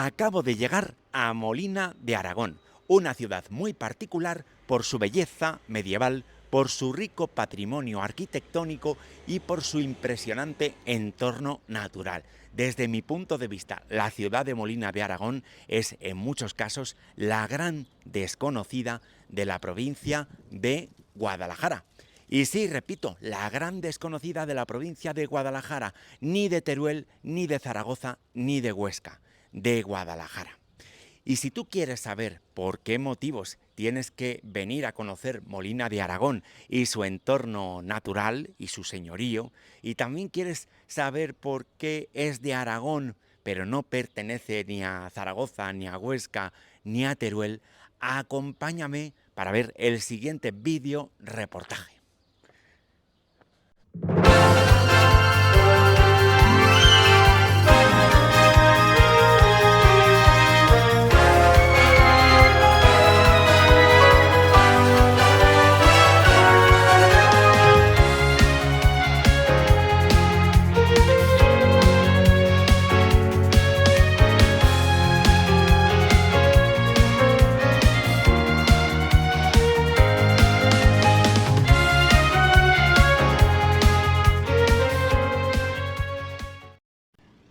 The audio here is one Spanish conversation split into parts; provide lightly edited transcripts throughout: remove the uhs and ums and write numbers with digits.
Acabo de llegar a Molina de Aragón, una ciudad muy particular por su belleza medieval, por su rico patrimonio arquitectónico y por su impresionante entorno natural. Desde mi punto de vista, la ciudad de Molina de Aragón es en muchos casos la gran desconocida de la provincia de Guadalajara. Y sí, repito, la gran desconocida de la provincia de Guadalajara, ni de Teruel, ni de Zaragoza, ni de Huesca, de Guadalajara. Y si tú quieres saber por qué motivos tienes que venir a conocer Molina de Aragón y su entorno natural y su señorío, y también quieres saber por qué es de Aragón, pero no pertenece ni a Zaragoza, ni a Huesca, ni a Teruel, acompáñame para ver el siguiente vídeo reportaje.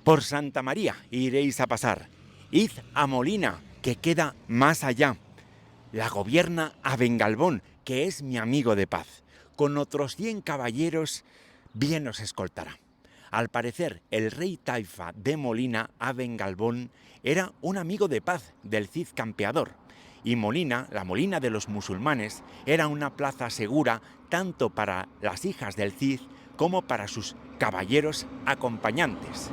Por Santa María iréis a pasar. Id a Molina, que queda más allá. La gobierna Abengalbón, que es mi amigo de paz. Con otros 100 caballeros bien os escoltará. Al parecer, el rey taifa de Molina, Abengalbón, era un amigo de paz del Cid Campeador. Y Molina, la Molina de los musulmanes, era una plaza segura tanto para las hijas del Cid como para sus caballeros acompañantes.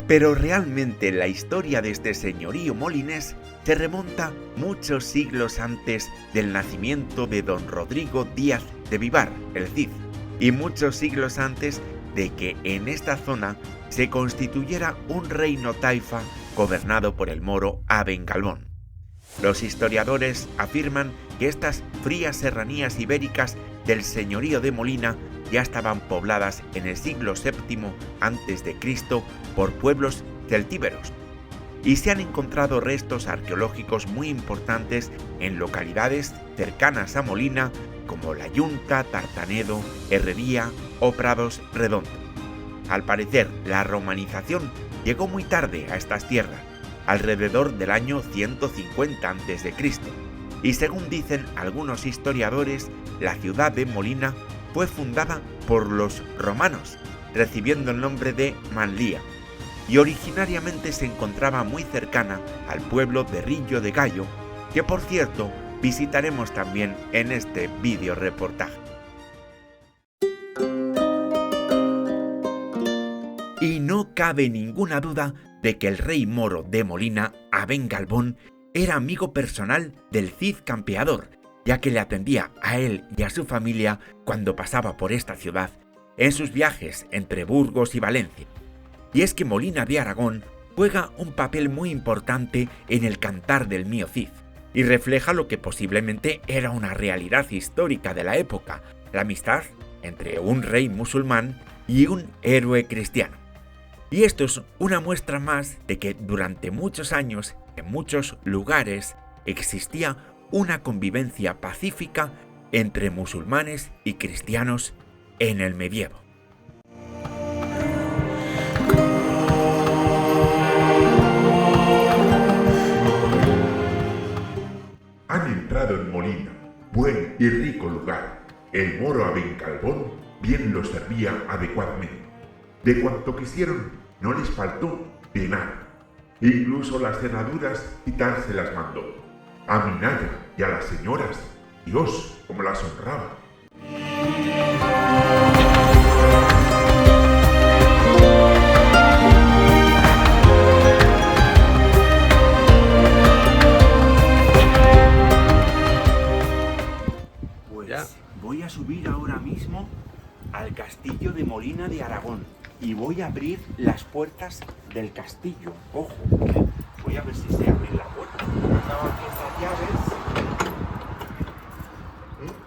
Pero realmente la historia de este señorío molinés se remonta muchos siglos antes del nacimiento de don Rodrigo Díaz de Vivar, el Cid, y muchos siglos antes de que en esta zona se constituyera un reino taifa gobernado por el moro Abengalbón. Los historiadores afirman que estas frías serranías ibéricas del señorío de Molina ya estaban pobladas en el siglo VII a.C. por pueblos celtíberos, y se han encontrado restos arqueológicos muy importantes en localidades cercanas a Molina como La Yunta, Tartanedo, Herrería o Prados Redondo. Al parecer, la romanización llegó muy tarde a estas tierras, alrededor del año 150 a.C., y según dicen algunos historiadores, la ciudad de Molina fue fundada por los romanos, recibiendo el nombre de Manlía, y originariamente se encontraba muy cercana al pueblo de Rillo de Gallo, que por cierto visitaremos también en este vídeo reportaje. Y no cabe ninguna duda de que el rey moro de Molina, Abengalbón, era amigo personal del Cid Campeador, ya que le atendía a él y a su familia cuando pasaba por esta ciudad en sus viajes entre Burgos y Valencia. Y es que Molina de Aragón juega un papel muy importante en el cantar del mío Cid, y refleja lo que posiblemente era una realidad histórica de la época, la amistad entre un rey musulmán y un héroe cristiano. Y esto es una muestra más de que durante muchos años, en muchos lugares, existía una convivencia pacífica entre musulmanes y cristianos en el medievo. Han entrado en Molina, buen y rico lugar. El moro Abengalbón bien los servía adecuadamente. De cuanto quisieron, no les faltó de nada. Incluso las cerraduras quitárselas mandó. A Minaya y a las señoras, Dios como las honraba. Pues voy a subir ahora mismo al castillo de Molina de Aragón y voy a abrir las puertas del castillo. Ojo, voy a ver si se abre la puerta. Tengo aquí estas llaves,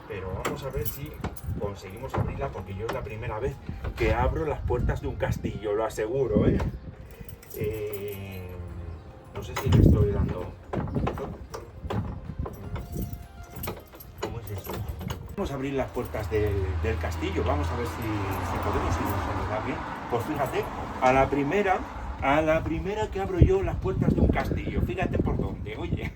pero vamos a ver si conseguimos abrirla, porque yo es la primera vez que abro las puertas de un castillo, lo aseguro, ¿eh? No sé si le estoy dando... ¿Cómo es eso? Vamos a abrir las puertas del castillo, vamos a ver si podemos, si nos da bien. Pues fíjate, a la primera que abro yo las puertas de un castillo, fíjate por dónde, oye.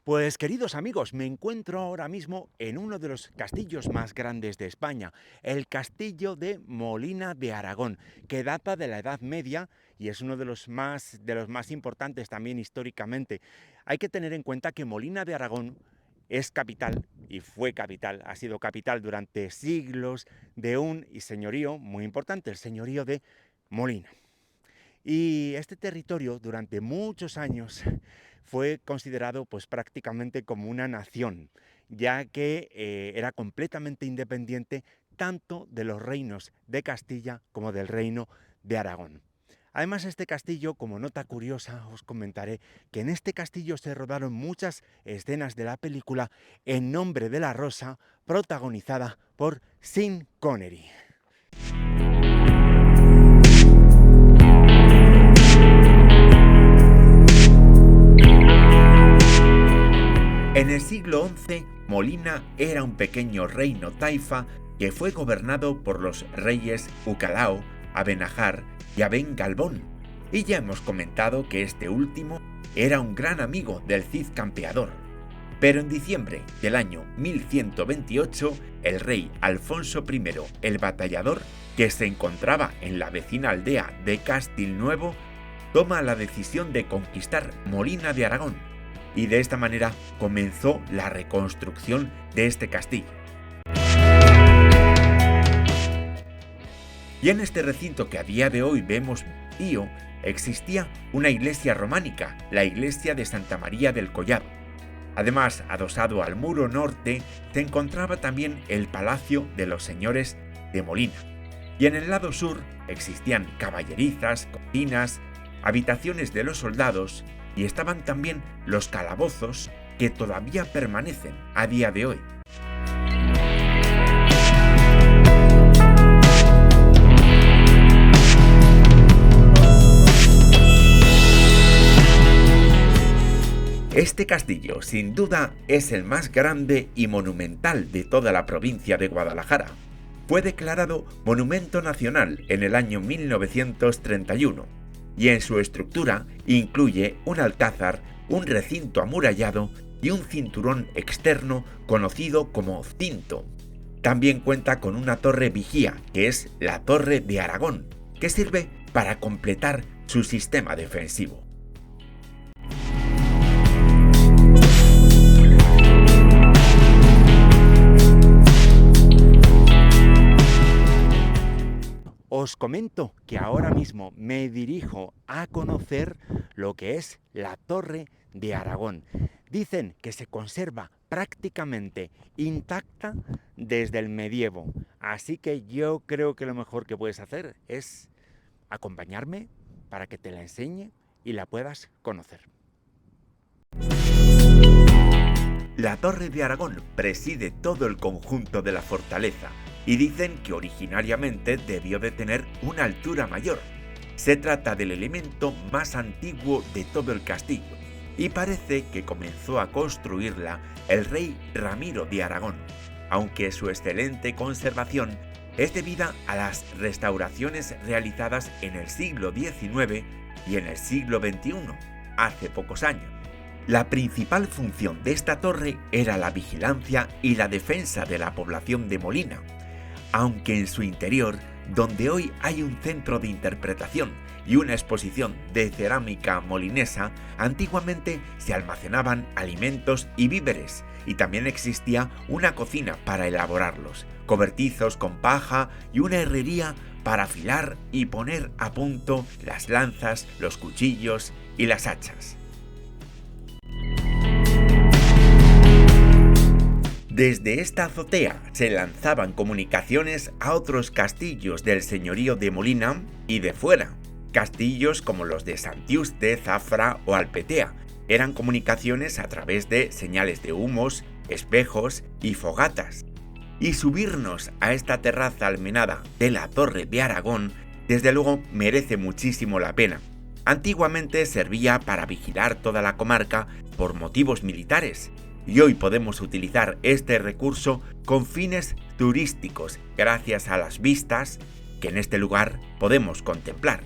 Pues queridos amigos, me encuentro ahora mismo en uno de los castillos más grandes de España, el castillo de Molina de Aragón, que data de la Edad Media y es uno de los más importantes también históricamente. Hay que tener en cuenta que Molina de Aragón es capital y fue capital, ha sido capital durante siglos de un señorío muy importante, el señorío de Molina. Y este territorio durante muchos años fue considerado pues prácticamente como una nación, ya que era completamente independiente tanto de los reinos de Castilla como del reino de Aragón. Además, este castillo, como nota curiosa, os comentaré que en este castillo se rodaron muchas escenas de la película En nombre de la rosa, protagonizada por Sean Connery. En el siglo XI, Molina era un pequeño reino taifa que fue gobernado por los reyes Ucalao, Abenahar y Aben-Galbón, y ya hemos comentado que este último era un gran amigo del Cid Campeador. Pero en diciembre del año 1128, el rey Alfonso I el Batallador, que se encontraba en la vecina aldea de Castilnuevo, toma la decisión de conquistar Molina de Aragón, y de esta manera comenzó la reconstrucción de este castillo. Y en este recinto que a día de hoy vemos vacío, existía una iglesia románica, la iglesia de Santa María del Collado. Además, adosado al muro norte, se encontraba también el Palacio de los Señores de Molina. Y en el lado sur existían caballerizas, cocinas, habitaciones de los soldados, y estaban también los calabozos que todavía permanecen a día de hoy. Este castillo, sin duda, es el más grande y monumental de toda la provincia de Guadalajara. Fue declarado Monumento Nacional en el año 1931. Y en su estructura incluye un alcázar, un recinto amurallado y un cinturón externo conocido como cinto. También cuenta con una torre vigía, que es la Torre de Aragón, que sirve para completar su sistema defensivo. Os comento que ahora mismo me dirijo a conocer lo que es la Torre de Aragón. Dicen que se conserva prácticamente intacta desde el medievo, así que yo creo que lo mejor que puedes hacer es acompañarme para que te la enseñe y la puedas conocer. La Torre de Aragón preside todo el conjunto de la fortaleza, y dicen que originariamente debió de tener una altura mayor. Se trata del elemento más antiguo de todo el castillo, y parece que comenzó a construirla el rey Ramiro de Aragón, aunque su excelente conservación es debida a las restauraciones realizadas en el siglo XIX y en el siglo XXI, hace pocos años. La principal función de esta torre era la vigilancia y la defensa de la población de Molina, aunque en su interior, donde hoy hay un centro de interpretación y una exposición de cerámica molinesa, antiguamente se almacenaban alimentos y víveres, y también existía una cocina para elaborarlos, cobertizos con paja y una herrería para afilar y poner a punto las lanzas, los cuchillos y las hachas. Desde esta azotea se lanzaban comunicaciones a otros castillos del señorío de Molina y de fuera. Castillos como los de Santiuste, Zafra o Alpetea eran comunicaciones a través de señales de humos, espejos y fogatas. Y subirnos a esta terraza almenada de la Torre de Aragón, desde luego merece muchísimo la pena. Antiguamente servía para vigilar toda la comarca por motivos militares, y hoy podemos utilizar este recurso con fines turísticos gracias a las vistas que en este lugar podemos contemplar.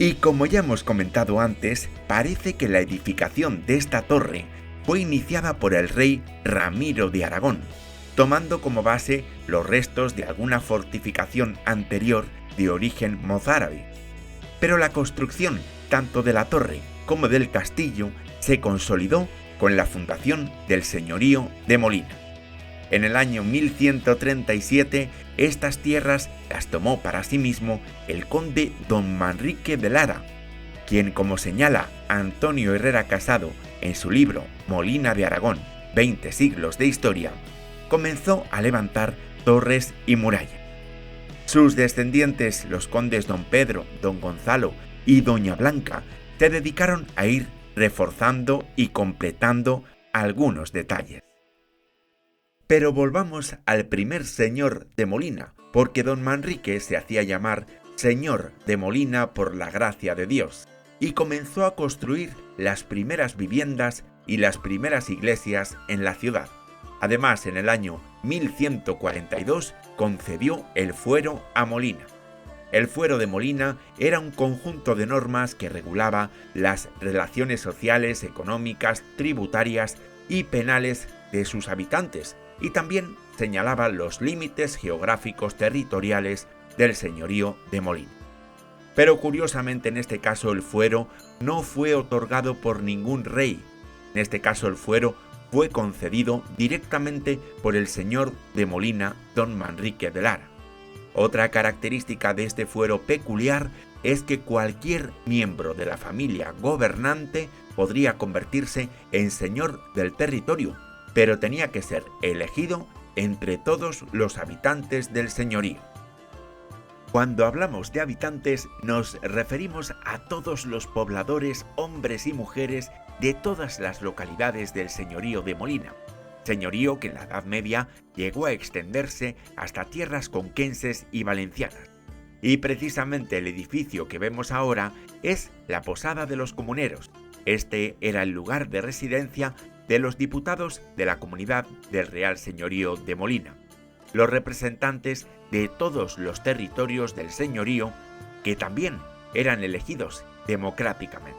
Y como ya hemos comentado antes, parece que la edificación de esta torre fue iniciada por el rey Ramiro de Aragón, tomando como base los restos de alguna fortificación anterior de origen mozárabe. Pero la construcción tanto de la torre como del castillo se consolidó con la fundación del señorío de Molina. En el año 1137, estas tierras las tomó para sí mismo el conde don Manrique de Lara, quien, como señala Antonio Herrera Casado en su libro Molina de Aragón, 20 siglos de historia, comenzó a levantar torres y murallas. Sus descendientes, los condes don Pedro, don Gonzalo y doña Blanca, se dedicaron a ir reforzando y completando algunos detalles. Pero volvamos al primer señor de Molina, porque don Manrique se hacía llamar señor de Molina por la gracia de Dios, y comenzó a construir las primeras viviendas y las primeras iglesias en la ciudad. Además, en el año 1142 concedió el fuero a Molina. El fuero de Molina era un conjunto de normas que regulaba las relaciones sociales, económicas, tributarias y penales de sus habitantes, y también señalaba los límites geográficos territoriales del señorío de Molina. Pero curiosamente en este caso el fuero no fue otorgado por ningún rey. En este caso el fuero fue concedido directamente por el señor de Molina, don Manrique de Lara. Otra característica de este fuero peculiar es que cualquier miembro de la familia gobernante podría convertirse en señor del territorio, pero tenía que ser elegido entre todos los habitantes del señorío. Cuando hablamos de habitantes nos referimos a todos los pobladores, hombres y mujeres de todas las localidades del señorío de Molina, señorío que en la Edad Media llegó a extenderse hasta tierras conquenses y valencianas. Y precisamente el edificio que vemos ahora es la Posada de los Comuneros. Este era el lugar de residencia de los diputados de la comunidad del Real Señorío de Molina, los representantes de todos los territorios del señorío que también eran elegidos democráticamente.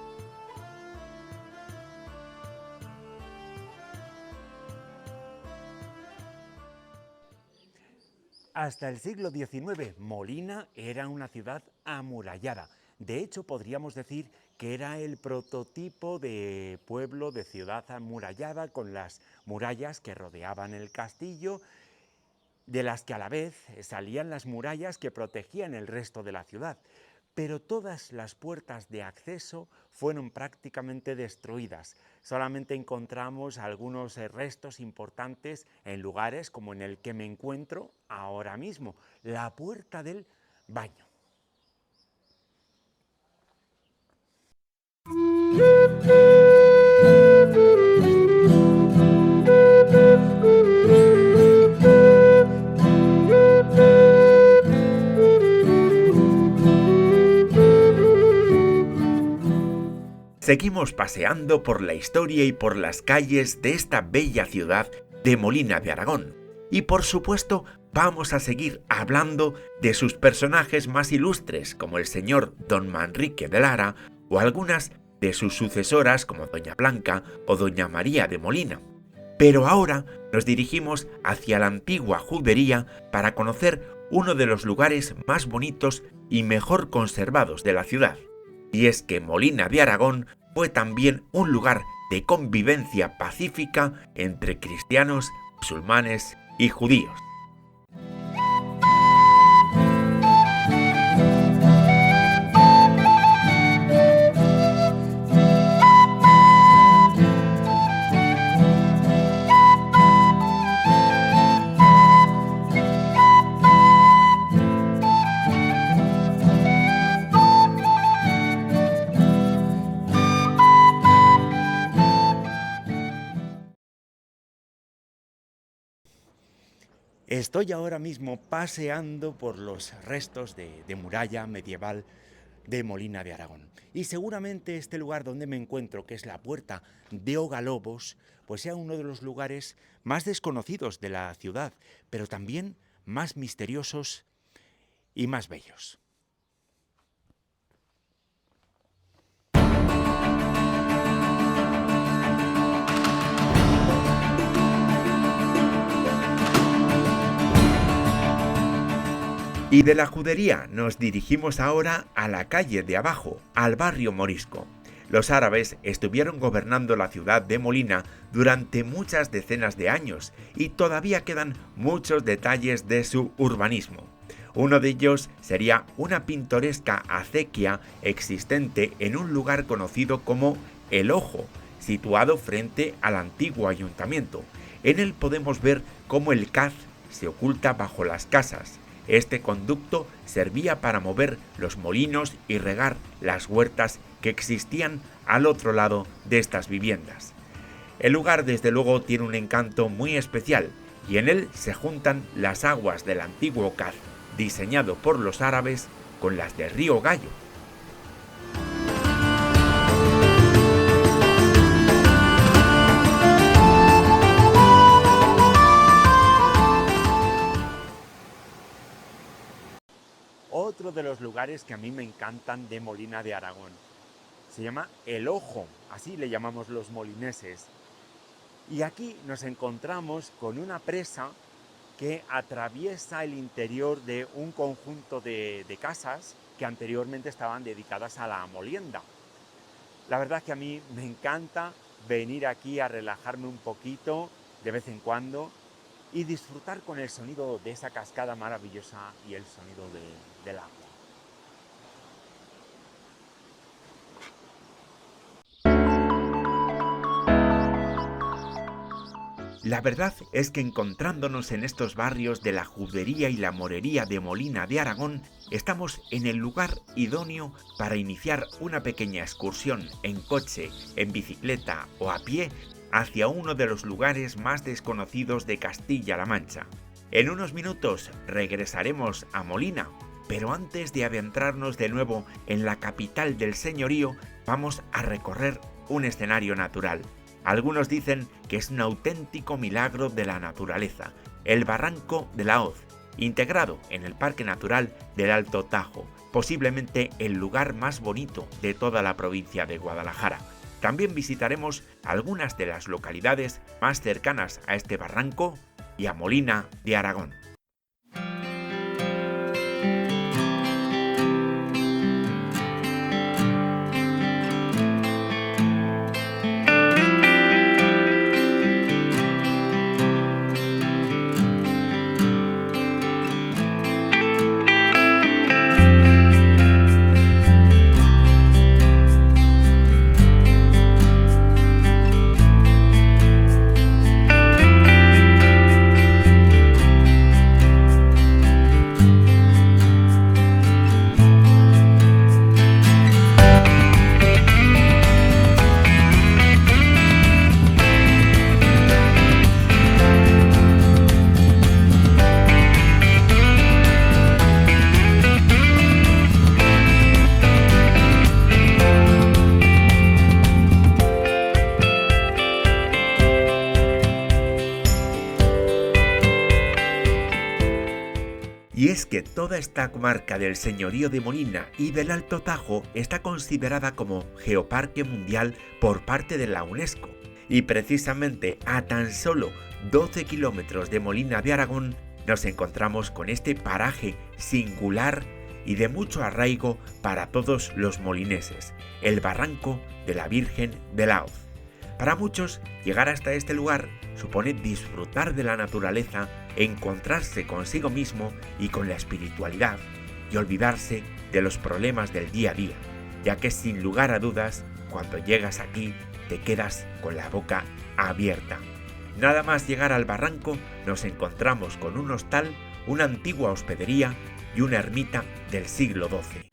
Hasta el siglo XIX, Molina era una ciudad amurallada. De hecho, podríamos decir que era el prototipo de pueblo, de ciudad amurallada, con las murallas que rodeaban el castillo, de las que a la vez salían las murallas que protegían el resto de la ciudad. Pero todas las puertas de acceso fueron prácticamente destruidas. Solamente encontramos algunos restos importantes en lugares como en el que me encuentro ahora mismo, la puerta del baño. Seguimos paseando por la historia y por las calles de esta bella ciudad de Molina de Aragón. Y por supuesto, vamos a seguir hablando de sus personajes más ilustres, como el señor don Manrique de Lara, o algunas de sus sucesoras como doña Blanca o doña María de Molina. Pero ahora nos dirigimos hacia la antigua judería para conocer uno de los lugares más bonitos y mejor conservados de la ciudad. Y es que Molina de Aragón fue también un lugar de convivencia pacífica entre cristianos, musulmanes y judíos. Estoy ahora mismo paseando por los restos de muralla medieval de Molina de Aragón. Y seguramente este lugar donde me encuentro, que es la Puerta de Ogalobos, pues sea uno de los lugares más desconocidos de la ciudad, pero también más misteriosos y más bellos. Y de la judería nos dirigimos ahora a la calle de abajo, al barrio morisco. Los árabes estuvieron gobernando la ciudad de Molina durante muchas decenas de años y todavía quedan muchos detalles de su urbanismo. Uno de ellos sería una pintoresca acequia existente en un lugar conocido como El Ojo, situado frente al antiguo ayuntamiento. En él podemos ver cómo el caz se oculta bajo las casas. Este conducto servía para mover los molinos y regar las huertas que existían al otro lado de estas viviendas. El lugar desde luego tiene un encanto muy especial y en él se juntan las aguas del antiguo caz, diseñado por los árabes, con las del río Gallo. Otro de los lugares que a mí me encantan de Molina de Aragón se llama El Ojo, así le llamamos los molineses. Y aquí nos encontramos con una presa que atraviesa el interior de un conjunto de casas que anteriormente estaban dedicadas a la molienda. La verdad que a mí me encanta venir aquí a relajarme un poquito de vez en cuando y disfrutar con el sonido de esa cascada maravillosa y el sonido del agua. La verdad es que encontrándonos en estos barrios de la judería y la morería de Molina de Aragón, estamos en el lugar idóneo para iniciar una pequeña excursión en coche, en bicicleta o a pie hacia uno de los lugares más desconocidos de Castilla-La Mancha. En unos minutos regresaremos a Molina, pero antes de adentrarnos de nuevo en la capital del señorío, vamos a recorrer un escenario natural. Algunos dicen que es un auténtico milagro de la naturaleza, el Barranco de la Hoz, integrado en el Parque Natural del Alto Tajo, posiblemente el lugar más bonito de toda la provincia de Guadalajara. También visitaremos algunas de las localidades más cercanas a este barranco y a Molina de Aragón. Y es que toda esta comarca del señorío de Molina y del Alto Tajo está considerada como Geoparque Mundial por parte de la UNESCO. Y precisamente a tan solo 12 kilómetros de Molina de Aragón nos encontramos con este paraje singular y de mucho arraigo para todos los molineses, el Barranco de la Virgen de la Hoz. Para muchos, llegar hasta este lugar supone disfrutar de la naturaleza, encontrarse consigo mismo y con la espiritualidad, y olvidarse de los problemas del día a día, ya que sin lugar a dudas, cuando llegas aquí, te quedas con la boca abierta. Nada más llegar al barranco, nos encontramos con un hostal, una antigua hospedería y una ermita del siglo XII.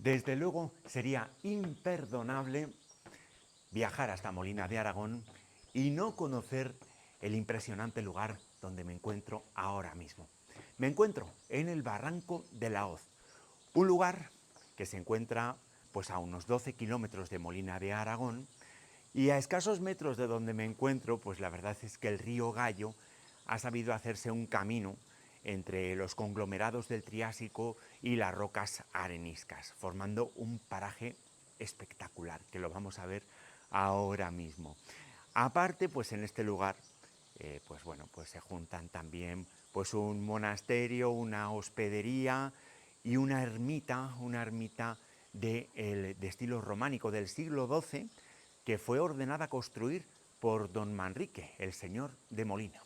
Desde luego sería imperdonable viajar hasta Molina de Aragón y no conocer el impresionante lugar donde me encuentro ahora mismo. Me encuentro en el Barranco de la Hoz, un lugar que se encuentra pues a unos 12 kilómetros de Molina de Aragón, y a escasos metros de donde me encuentro, pues la verdad es que el río Gallo ha sabido hacerse un camino entre los conglomerados del Triásico y las rocas areniscas, formando un paraje espectacular, que lo vamos a ver ahora mismo. Aparte, pues en este lugar, pues se juntan también pues un monasterio, una hospedería y una ermita de estilo románico del siglo XII, que fue ordenada construir por don Manrique, el señor de Molina.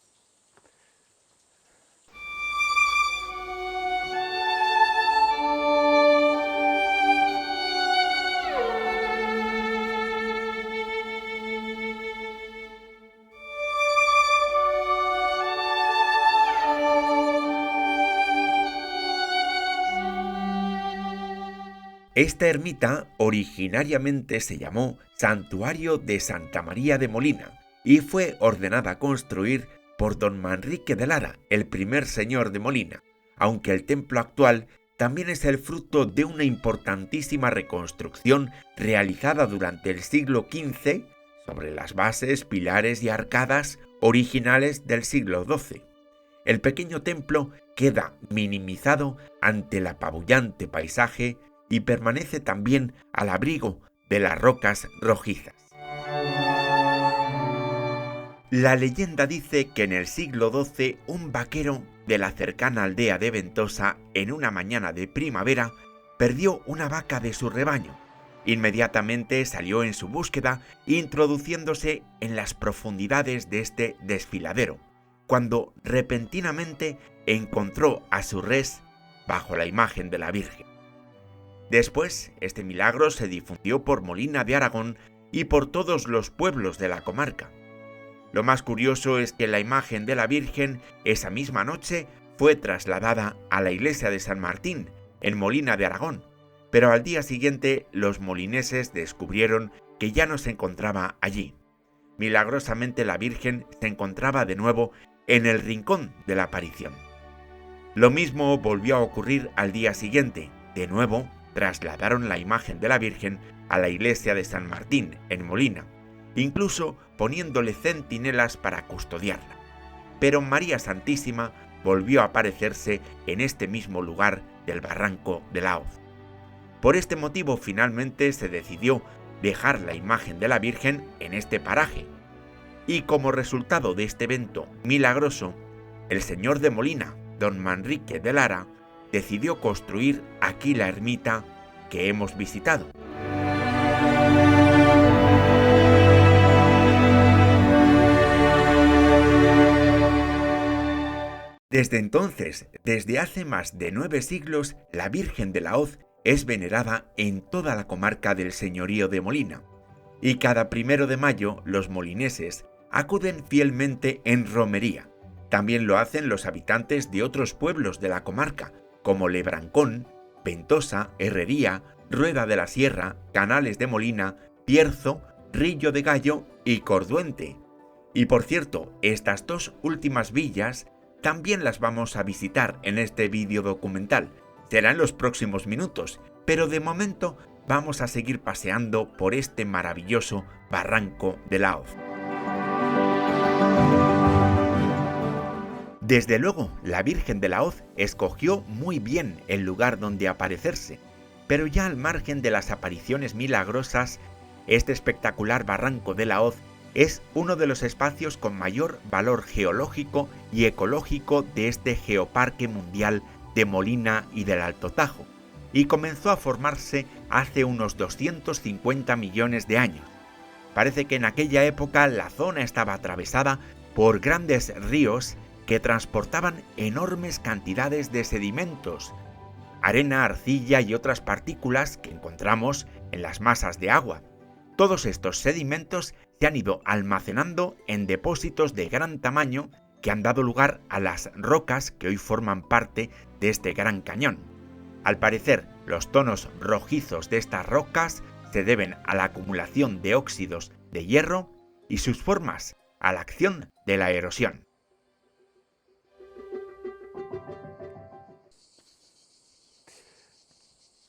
Esta ermita originariamente se llamó Santuario de Santa María de Molina y fue ordenada construir por don Manrique de Lara, el primer señor de Molina, aunque el templo actual también es el fruto de una importantísima reconstrucción realizada durante el siglo XV sobre las bases, pilares y arcadas originales del siglo XII. El pequeño templo queda minimizado ante el apabullante paisaje y permanece también al abrigo de las rocas rojizas. La leyenda dice que en el siglo XII un vaquero de la cercana aldea de Ventosa, en una mañana de primavera, perdió una vaca de su rebaño. Inmediatamente salió en su búsqueda, introduciéndose en las profundidades de este desfiladero, cuando repentinamente encontró a su res bajo la imagen de la Virgen. Después, este milagro se difundió por Molina de Aragón y por todos los pueblos de la comarca. Lo más curioso es que la imagen de la Virgen esa misma noche fue trasladada a la iglesia de San Martín, en Molina de Aragón, pero al día siguiente los molineses descubrieron que ya no se encontraba allí. Milagrosamente la Virgen se encontraba de nuevo en el rincón de la aparición. Lo mismo volvió a ocurrir al día siguiente. De nuevo, trasladaron la imagen de la Virgen a la iglesia de San Martín, en Molina, incluso poniéndole centinelas para custodiarla. Pero María Santísima volvió a aparecerse en este mismo lugar del Barranco de la Hoz. Por este motivo finalmente se decidió dejar la imagen de la Virgen en este paraje, y como resultado de este evento milagroso, el señor de Molina, don Manrique de Lara, decidió construir aquí la ermita que hemos visitado. Desde entonces, desde hace más de 9 siglos, la Virgen de la Hoz es venerada en toda la comarca del señorío de Molina, y cada 1 de mayo los molineses acuden fielmente en romería. También lo hacen los habitantes de otros pueblos de la comarca, como Lebrancón, Ventosa, Herrería, Rueda de la Sierra, Canales de Molina, Bierzo, Rillo de Gallo y Corduente. Y por cierto, estas 2 últimas villas también las vamos a visitar en este vídeo documental. Será en los próximos minutos, pero de momento vamos a seguir paseando por este maravilloso barranco de la Hoz. Desde luego, la Virgen de la Hoz escogió muy bien el lugar donde aparecerse, pero ya al margen de las apariciones milagrosas, este espectacular barranco de la Hoz es uno de los espacios con mayor valor geológico y ecológico de este geoparque mundial de Molina y del Alto Tajo, y comenzó a formarse hace unos 250 millones de años. Parece que en aquella época la zona estaba atravesada por grandes ríos que transportaban enormes cantidades de sedimentos, arena, arcilla y otras partículas que encontramos en las masas de agua. Todos estos sedimentos se han ido almacenando en depósitos de gran tamaño que han dado lugar a las rocas que hoy forman parte de este gran cañón. Al parecer, los tonos rojizos de estas rocas se deben a la acumulación de óxidos de hierro y sus formas a la acción de la erosión.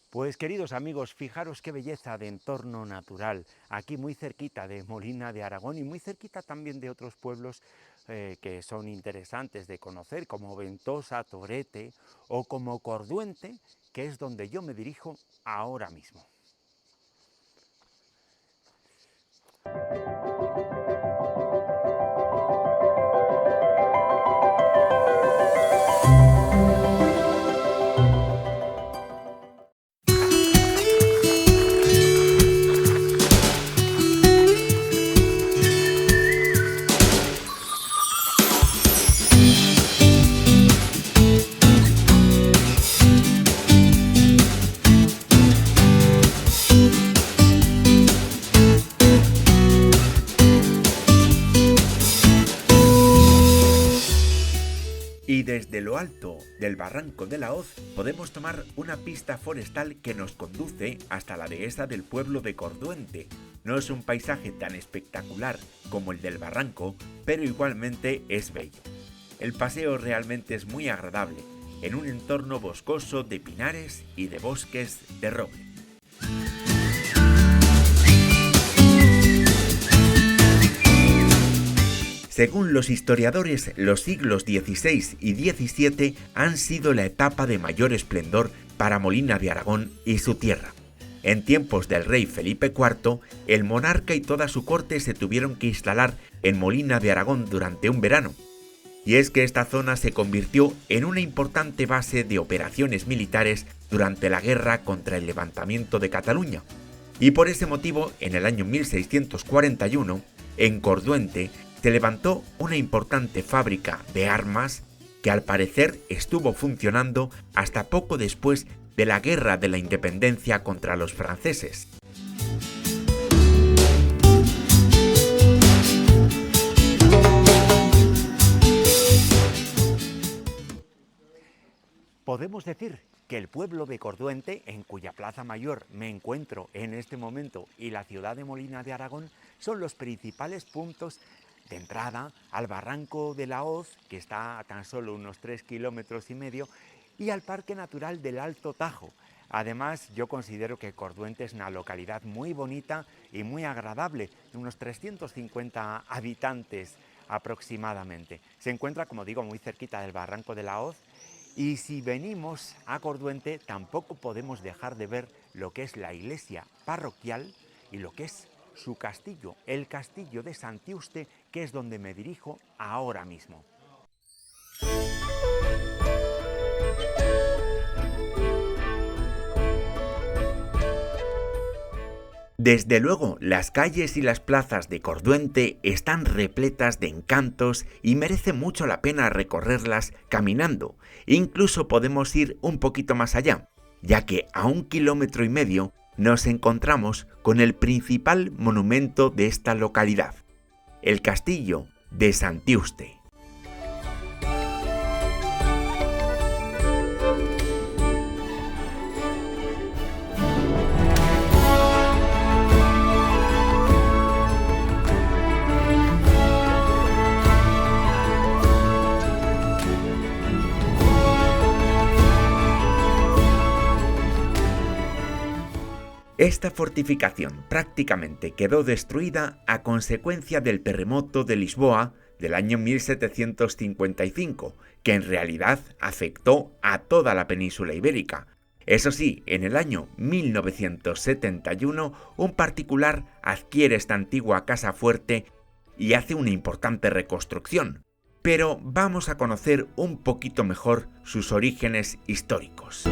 Pues queridos amigos, fijaros qué belleza de entorno natural, aquí muy cerquita de Molina de Aragón y muy cerquita también de otros pueblos que son interesantes de conocer, como Ventosa, Torete o como Corduente, que es donde yo me dirijo ahora mismo. Y desde lo alto del barranco de la Hoz podemos tomar una pista forestal que nos conduce hasta la dehesa del pueblo de Corduente. No es un paisaje tan espectacular como el del barranco, pero igualmente es bello. El paseo realmente es muy agradable, en un entorno boscoso de pinares y de bosques de roble. Según los historiadores, los siglos XVI y XVII han sido la etapa de mayor esplendor para Molina de Aragón y su tierra. En tiempos del rey Felipe IV, el monarca y toda su corte se tuvieron que instalar en Molina de Aragón durante un verano. Y es que esta zona se convirtió en una importante base de operaciones militares durante la guerra contra el levantamiento de Cataluña. Y por ese motivo, en el año 1641, en Corduente, se levantó una importante fábrica de armas que al parecer estuvo funcionando hasta poco después de la Guerra de la Independencia contra los franceses. Podemos decir que el pueblo de Corduente, en cuya plaza mayor me encuentro en este momento, y la ciudad de Molina de Aragón son los principales puntos de entrada al barranco de la Hoz, que está a tan solo unos 3,5 kilómetros, y al Parque Natural del Alto Tajo. Además, yo considero que Corduente es una localidad muy bonita y muy agradable, de unos 350 habitantes aproximadamente. Se encuentra, como digo, muy cerquita del barranco de la Hoz, y si venimos a Corduente tampoco podemos dejar de ver lo que es la iglesia parroquial y lo que es su castillo, el castillo de Santiuste, que es donde me dirijo ahora mismo. Desde luego, las calles y las plazas de Corduente están repletas de encantos y merece mucho la pena recorrerlas caminando. Incluso podemos ir un poquito más allá, ya que a 1,5 kilómetros nos encontramos con el principal monumento de esta localidad, el castillo de Santiuste. Esta fortificación prácticamente quedó destruida a consecuencia del terremoto de Lisboa del año 1755, que en realidad afectó a toda la península ibérica. Eso sí, en el año 1971, un particular adquiere esta antigua casa fuerte y hace una importante reconstrucción. Pero vamos a conocer un poquito mejor sus orígenes históricos.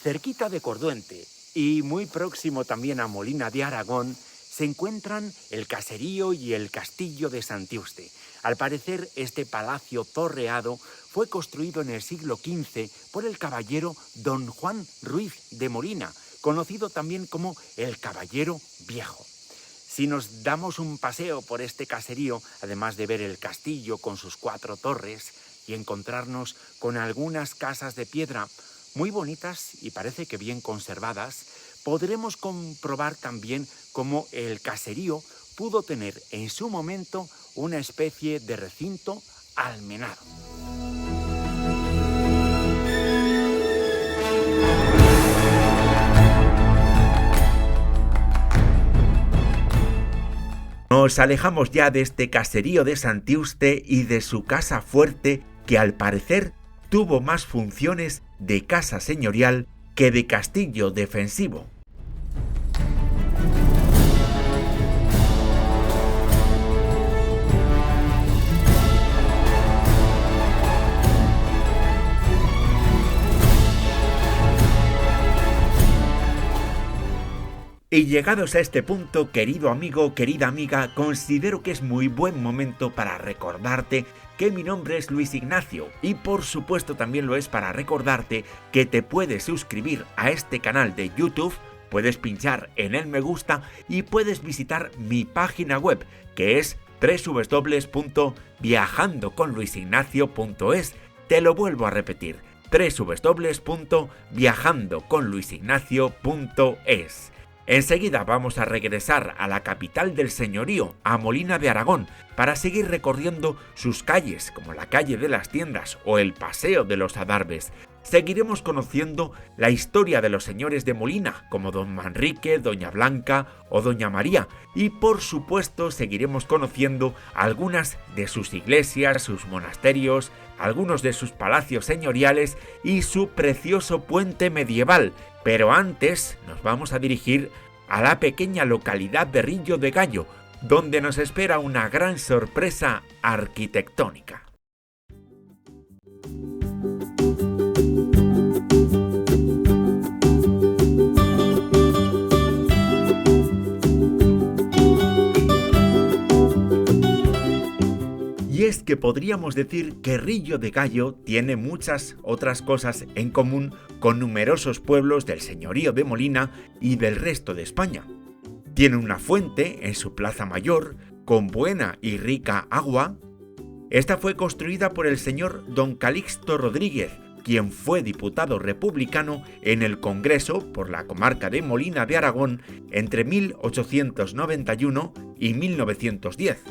Cerquita de Corduente y muy próximo también a Molina de Aragón se encuentran el caserío y el castillo de Santiuste. Al parecer, este palacio torreado fue construido en el siglo XV por el caballero don Juan Ruiz de Molina, conocido también como el Caballero Viejo. Si nos damos un paseo por este caserío, además de ver el castillo con sus 4 torres y encontrarnos con algunas casas de piedra muy bonitas y parece que bien conservadas, podremos comprobar también cómo el caserío pudo tener en su momento una especie de recinto almenado. Nos alejamos ya de este caserío de Santiuste y de su casa fuerte, que al parecer tuvo más funciones de casa señorial que de castillo defensivo. Y llegados a este punto, querido amigo, querida amiga, considero que es muy buen momento para recordarte que mi nombre es Luis Ignacio y por supuesto también lo es para recordarte que te puedes suscribir a este canal de YouTube, puedes pinchar en el me gusta y puedes visitar mi página web que es www.viajandoconluisignacio.es. Te lo vuelvo a repetir, www.viajandoconluisignacio.es. Enseguida vamos a regresar a la capital del señorío, a Molina de Aragón, para seguir recorriendo sus calles, como la calle de las tiendas o el paseo de los Adarves. Seguiremos conociendo la historia de los señores de Molina, como don Manrique, doña Blanca o doña María, y por supuesto seguiremos conociendo algunas de sus iglesias, sus monasterios, algunos de sus palacios señoriales y su precioso puente medieval. Pero antes nos vamos a dirigir a la pequeña localidad de Rillo de Gallo, donde nos espera una gran sorpresa arquitectónica. Y es que podríamos decir que Rillo de Gallo tiene muchas otras cosas en común con numerosos pueblos del señorío de Molina y del resto de España. Tiene una fuente en su plaza mayor, con buena y rica agua. Esta fue construida por el señor don Calixto Rodríguez, quien fue diputado republicano en el Congreso por la comarca de Molina de Aragón entre 1891 y 1910.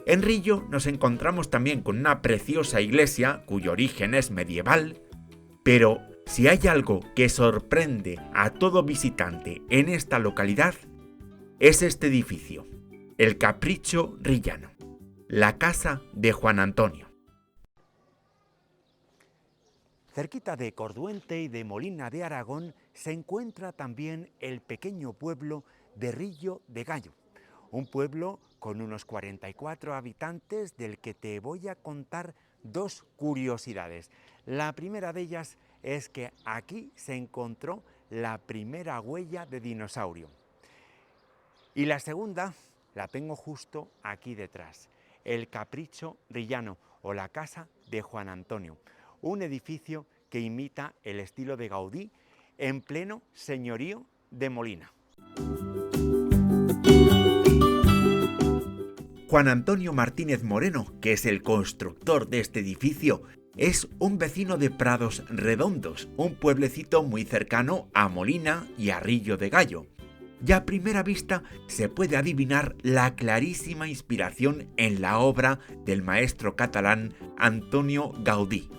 En Rillo nos encontramos también con una preciosa iglesia cuyo origen es medieval, pero si hay algo que sorprende a todo visitante en esta localidad, es este edificio, el Capricho Rillano, la casa de Juan Antonio. Cerquita de Corduente y de Molina de Aragón se encuentra también el pequeño pueblo de Rillo de Gallo, un pueblo con unos 44 habitantes del que te voy a contar 2 curiosidades. La primera de ellas es que aquí se encontró la primera huella de dinosaurio. Y la segunda la tengo justo aquí detrás, el Capricho Rillano o la casa de Juan Antonio, un edificio que imita el estilo de Gaudí en pleno señorío de Molina. Juan Antonio Martínez Moreno, que es el constructor de este edificio, es un vecino de Prados Redondos, un pueblecito muy cercano a Molina y a Rillo de Gallo. y a primera vista se puede adivinar la clarísima inspiración en la obra del maestro catalán Antonio Gaudí.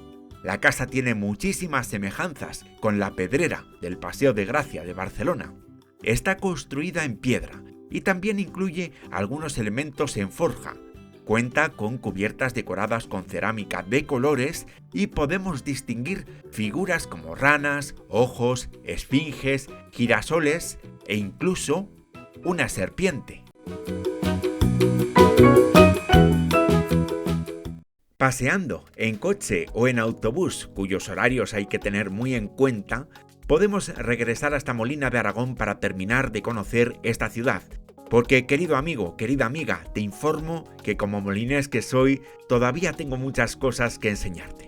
La casa tiene muchísimas semejanzas con la Pedrera del Paseo de Gracia de Barcelona. Está construida en piedra y también incluye algunos elementos en forja. Cuenta con cubiertas decoradas con cerámica de colores y podemos distinguir figuras como ranas, ojos, esfinges, girasoles e incluso una serpiente. Paseando en coche o en autobús, cuyos horarios hay que tener muy en cuenta, podemos regresar hasta Molina de Aragón para terminar de conocer esta ciudad. Porque, querido amigo, querida amiga, te informo que como molinés que soy, todavía tengo muchas cosas que enseñarte.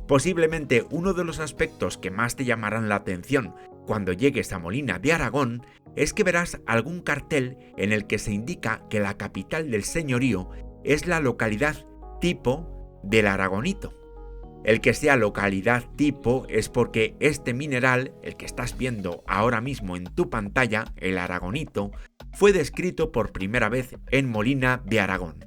Posiblemente uno de los aspectos que más te llamarán la atención cuando llegues a Molina de Aragón es que verás algún cartel en el que se indica que la capital del señorío es la localidad tipo del Aragonito. El que sea localidad tipo es porque este mineral, el que estás viendo ahora mismo en tu pantalla, el aragonito, fue descrito por primera vez en Molina de Aragón.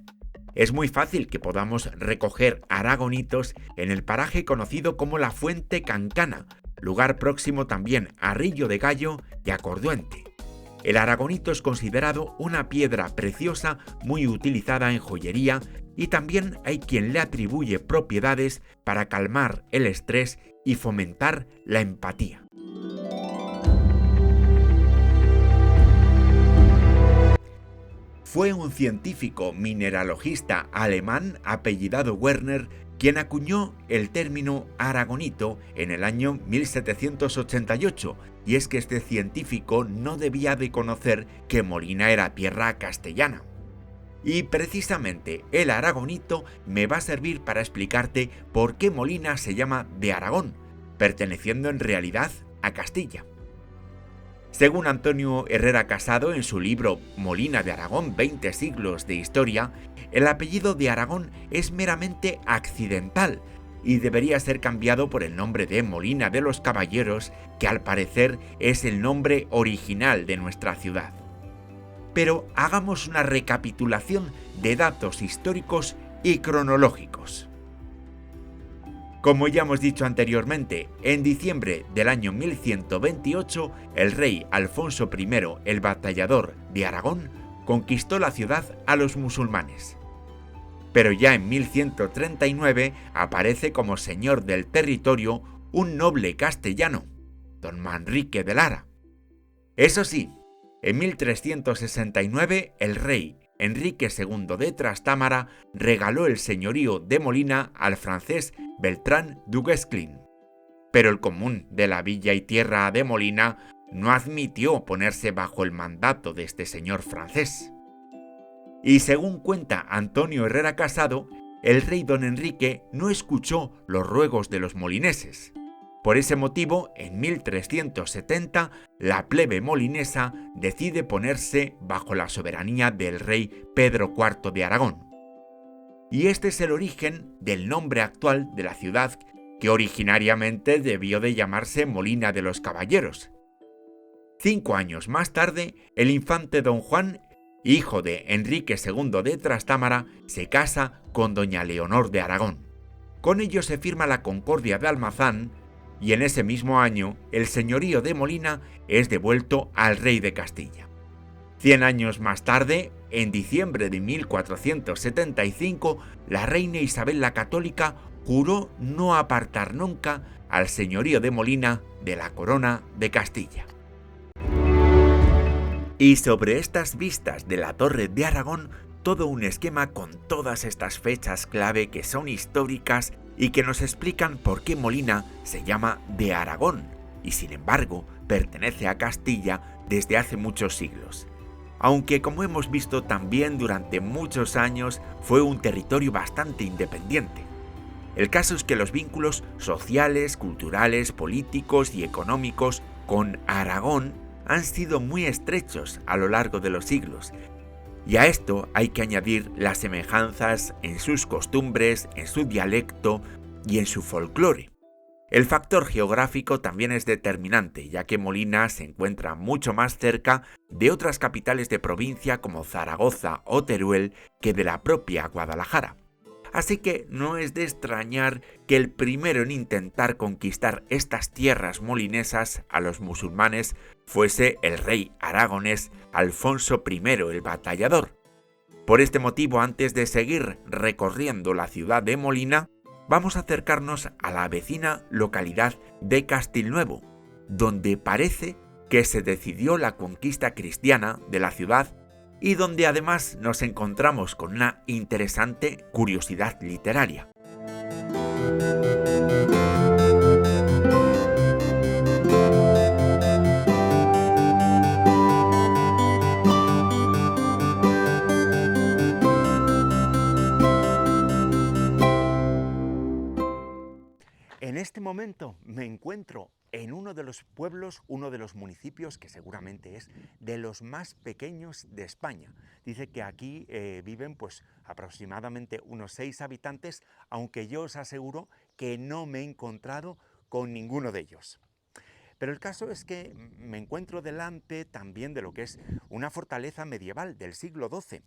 Es muy fácil que podamos recoger aragonitos en el paraje conocido como la Fuente Cancana, lugar próximo también a Rillo de Gallo y a Corduente. El aragonito es considerado una piedra preciosa muy utilizada en joyería y también hay quien le atribuye propiedades para calmar el estrés y fomentar la empatía. Fue un científico mineralogista alemán apellidado Werner quien acuñó el término aragonito en el año 1788, y es que este científico no debía de conocer que Molina era tierra castellana. Y precisamente el aragonito me va a servir para explicarte por qué Molina se llama de Aragón, perteneciendo en realidad a Castilla. Según Antonio Herrera Casado en su libro Molina de Aragón, 20 siglos de historia, el apellido de Aragón es meramente accidental y debería ser cambiado por el nombre de Molina de los Caballeros, que al parecer es el nombre original de nuestra ciudad. Pero hagamos una recapitulación de datos históricos y cronológicos. Como ya hemos dicho anteriormente, en diciembre del año 1128, el rey Alfonso I el Batallador de Aragón conquistó la ciudad a los musulmanes. Pero ya en 1139 aparece como señor del territorio un noble castellano, don Manrique de Lara. Eso sí, en 1369 el rey Enrique II de Trastámara regaló el señorío de Molina al francés Bertrand du Guesclin, pero el común de la villa y tierra de Molina no admitió ponerse bajo el mandato de este señor francés. Y según cuenta Antonio Herrera Casado, el rey don Enrique no escuchó los ruegos de los molineses. Por ese motivo, en 1370, la plebe molinesa decide ponerse bajo la soberanía del rey Pedro IV de Aragón. Y este es el origen del nombre actual de la ciudad, que originariamente debió de llamarse Molina de los Caballeros. 5 años más tarde, el infante don Juan, hijo de Enrique II de Trastámara, se casa con doña Leonor de Aragón. Con ello se firma la Concordia de Almazán, y en ese mismo año el señorío de Molina es devuelto al rey de Castilla. 100 años más tarde, en diciembre de 1475, la reina Isabel la Católica juró no apartar nunca al señorío de Molina de la corona de Castilla. Y sobre estas vistas de la Torre de Aragón, todo un esquema con todas estas fechas clave que son históricas y que nos explican por qué Molina se llama de Aragón y sin embargo pertenece a Castilla desde hace muchos siglos. Aunque como hemos visto también durante muchos años fue un territorio bastante independiente. El caso es que los vínculos sociales, culturales, políticos y económicos con Aragón han sido muy estrechos a lo largo de los siglos. Y a esto hay que añadir las semejanzas en sus costumbres, en su dialecto y en su folclore. El factor geográfico también es determinante, ya que Molina se encuentra mucho más cerca de otras capitales de provincia como Zaragoza o Teruel que de la propia Guadalajara. Así que no es de extrañar que el primero en intentar conquistar estas tierras molinesas a los musulmanes fuese el rey aragonés Alfonso I el Batallador. Por este motivo, antes de seguir recorriendo la ciudad de Molina, vamos a acercarnos a la vecina localidad de Castilnuevo, donde parece que se decidió la conquista cristiana de la ciudad y donde además nos encontramos con una interesante curiosidad literaria. En este momento me encuentro en uno de los pueblos, uno de los municipios que seguramente es de los más pequeños de España. Dice que aquí viven pues aproximadamente unos 6 habitantes, aunque yo os aseguro que no me he encontrado con ninguno de ellos. Pero el caso es que me encuentro delante también de lo que es una fortaleza medieval del siglo XII.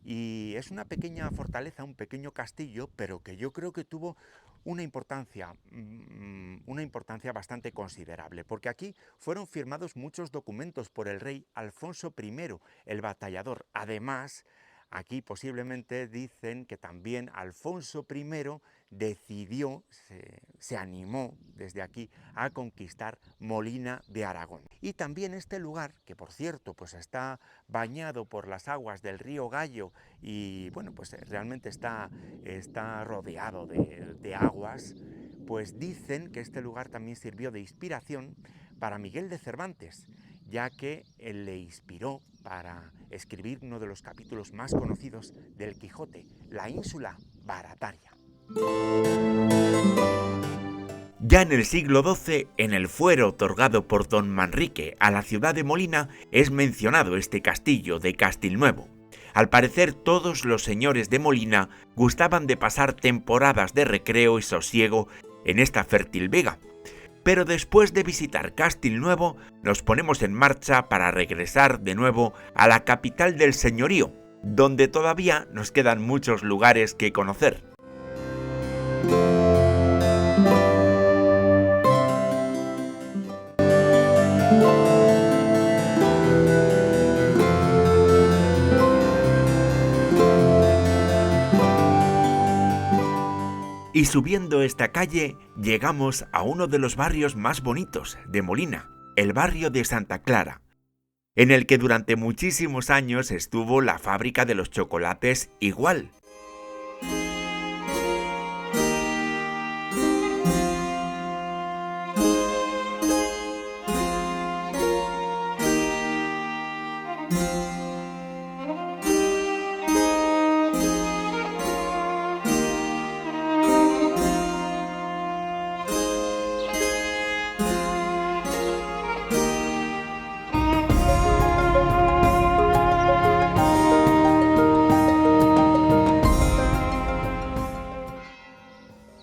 Y es una pequeña fortaleza, un pequeño castillo, pero que yo creo que tuvo una importancia bastante considerable, porque aquí fueron firmados muchos documentos por el rey Alfonso I el Batallador. Además, aquí posiblemente dicen que también Alfonso I decidió, se animó desde aquí a conquistar Molina de Aragón. Y también este lugar, que por cierto pues está bañado por las aguas del río Gallo y bueno, pues realmente está rodeado de aguas, pues dicen que este lugar también sirvió de inspiración para Miguel de Cervantes, ya que él le inspiró para escribir uno de los capítulos más conocidos del Quijote, la ínsula Barataria. Ya en el siglo XII, en el fuero otorgado por don Manrique a la ciudad de Molina, es mencionado este castillo de Castilnuevo. Al parecer, todos los señores de Molina gustaban de pasar temporadas de recreo y sosiego en esta fértil vega. Pero después de visitar Castilnuevo, nos ponemos en marcha para regresar de nuevo a la capital del señorío, donde todavía nos quedan muchos lugares que conocer. Y subiendo esta calle, llegamos a uno de los barrios más bonitos de Molina, el barrio de Santa Clara, en el que durante muchísimos años estuvo la fábrica de los chocolates Igual.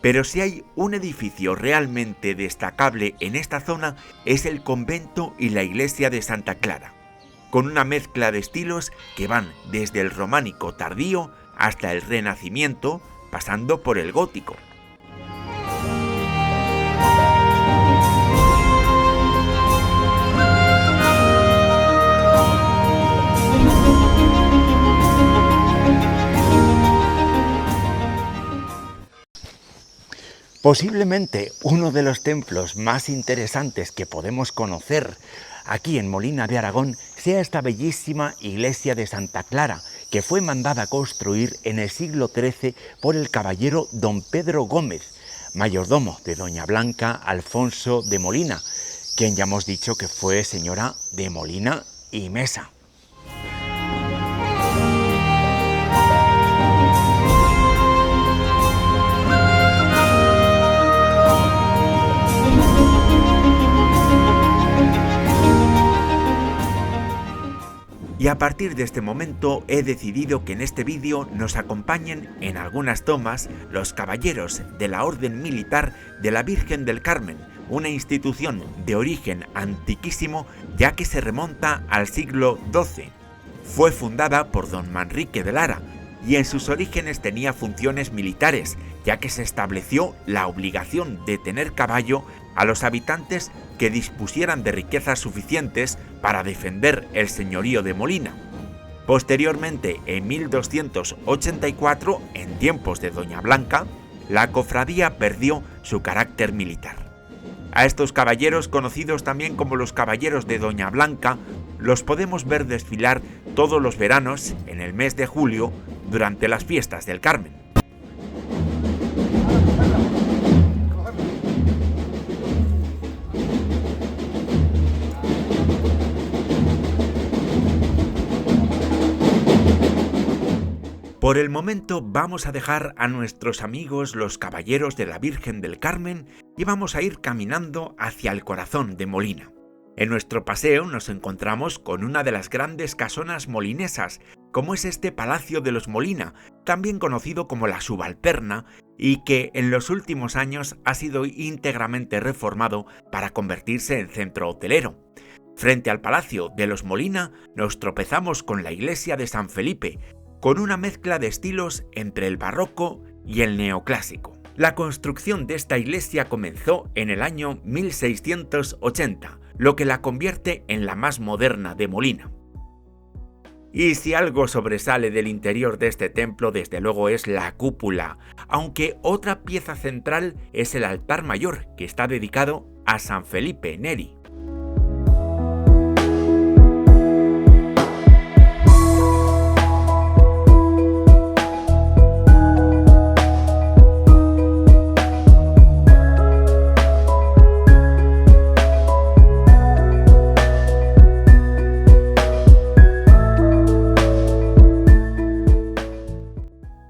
Pero si hay un edificio realmente destacable en esta zona es el convento y la iglesia de Santa Clara, con una mezcla de estilos que van desde el románico tardío hasta el Renacimiento, pasando por el gótico. Posiblemente uno de los templos más interesantes que podemos conocer aquí en Molina de Aragón sea esta bellísima iglesia de Santa Clara, que fue mandada a construir en el siglo XIII por el caballero don Pedro Gómez, mayordomo de doña Blanca Alfonso de Molina, quien ya hemos dicho que fue señora de Molina y Mesa. Y a partir de este momento he decidido que en este vídeo nos acompañen en algunas tomas los caballeros de la Orden Militar de la Virgen del Carmen, una institución de origen antiquísimo ya que se remonta al siglo XII. Fue fundada por don Manrique de Lara y en sus orígenes tenía funciones militares, ya que se estableció la obligación de tener caballo a los habitantes que dispusieran de riquezas suficientes para defender el señorío de Molina. Posteriormente, en 1284, en tiempos de Doña Blanca, la cofradía perdió su carácter militar. A estos caballeros, conocidos también como los caballeros de Doña Blanca, los podemos ver desfilar todos los veranos, en el mes de julio, durante las fiestas del Carmen. Por el momento vamos a dejar a nuestros amigos los caballeros de la Virgen del Carmen y vamos a ir caminando hacia el corazón de Molina. En nuestro paseo nos encontramos con una de las grandes casonas molinesas, como es este Palacio de los Molina, también conocido como la Subalterna, y que en los últimos años ha sido íntegramente reformado para convertirse en centro hotelero. Frente al Palacio de los Molina nos tropezamos con la iglesia de San Felipe, con una mezcla de estilos entre el barroco y el neoclásico. La construcción de esta iglesia comenzó en el año 1680, lo que la convierte en la más moderna de Molina. Y si algo sobresale del interior de este templo, desde luego es la cúpula, aunque otra pieza central es el altar mayor, que está dedicado a San Felipe Neri.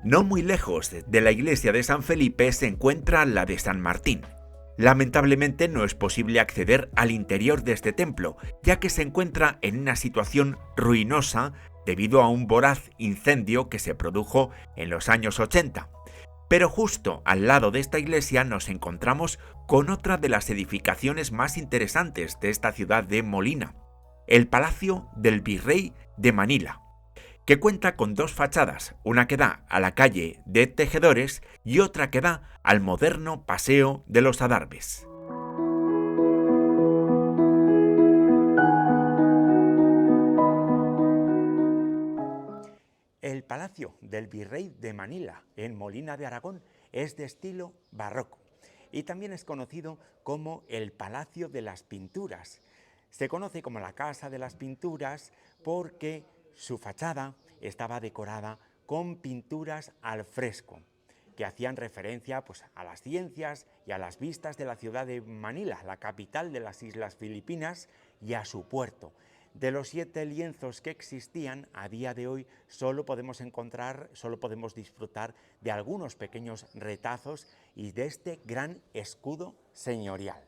No muy lejos de la iglesia de San Felipe se encuentra la de San Martín. Lamentablemente no es posible acceder al interior de este templo, ya que se encuentra en una situación ruinosa debido a un voraz incendio que se produjo en los años 80. Pero justo al lado de esta iglesia nos encontramos con otra de las edificaciones más interesantes de esta ciudad de Molina, el Palacio del Virrey de Manila, que cuenta con dos fachadas, una que da a la calle de Tejedores y otra que da al moderno Paseo de los Adarves. El Palacio del Virrey de Manila, en Molina de Aragón, es de estilo barroco y también es conocido como el Palacio de las Pinturas. Se conoce como la Casa de las Pinturas porque su fachada estaba decorada con pinturas al fresco, que hacían referencia a las ciencias y a las vistas de la ciudad de Manila, la capital de las Islas Filipinas, y a su puerto. De los 7 lienzos que existían, a día de hoy solo podemos disfrutar de algunos pequeños retazos y de este gran escudo señorial.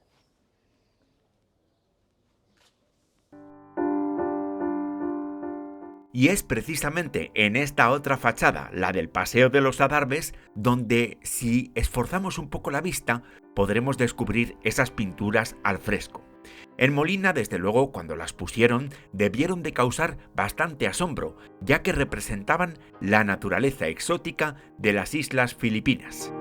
Y es precisamente en esta otra fachada, la del Paseo de los Adarves, donde si esforzamos un poco la vista, podremos descubrir esas pinturas al fresco. En Molina, desde luego, cuando las pusieron, debieron de causar bastante asombro, ya que representaban la naturaleza exótica de las Islas Filipinas.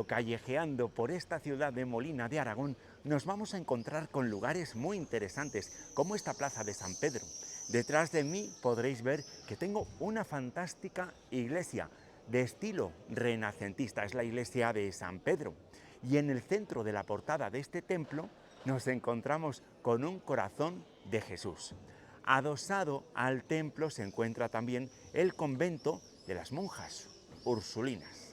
Callejeando por esta ciudad de Molina de Aragón, nos vamos a encontrar con lugares muy interesantes, como esta plaza de San Pedro. Detrás de mí podréis ver que tengo una fantástica iglesia de estilo renacentista, es la iglesia de San Pedro. Y en el centro de la portada de este templo nos encontramos con un corazón de Jesús. Adosado al templo se encuentra también el convento de las monjas ursulinas.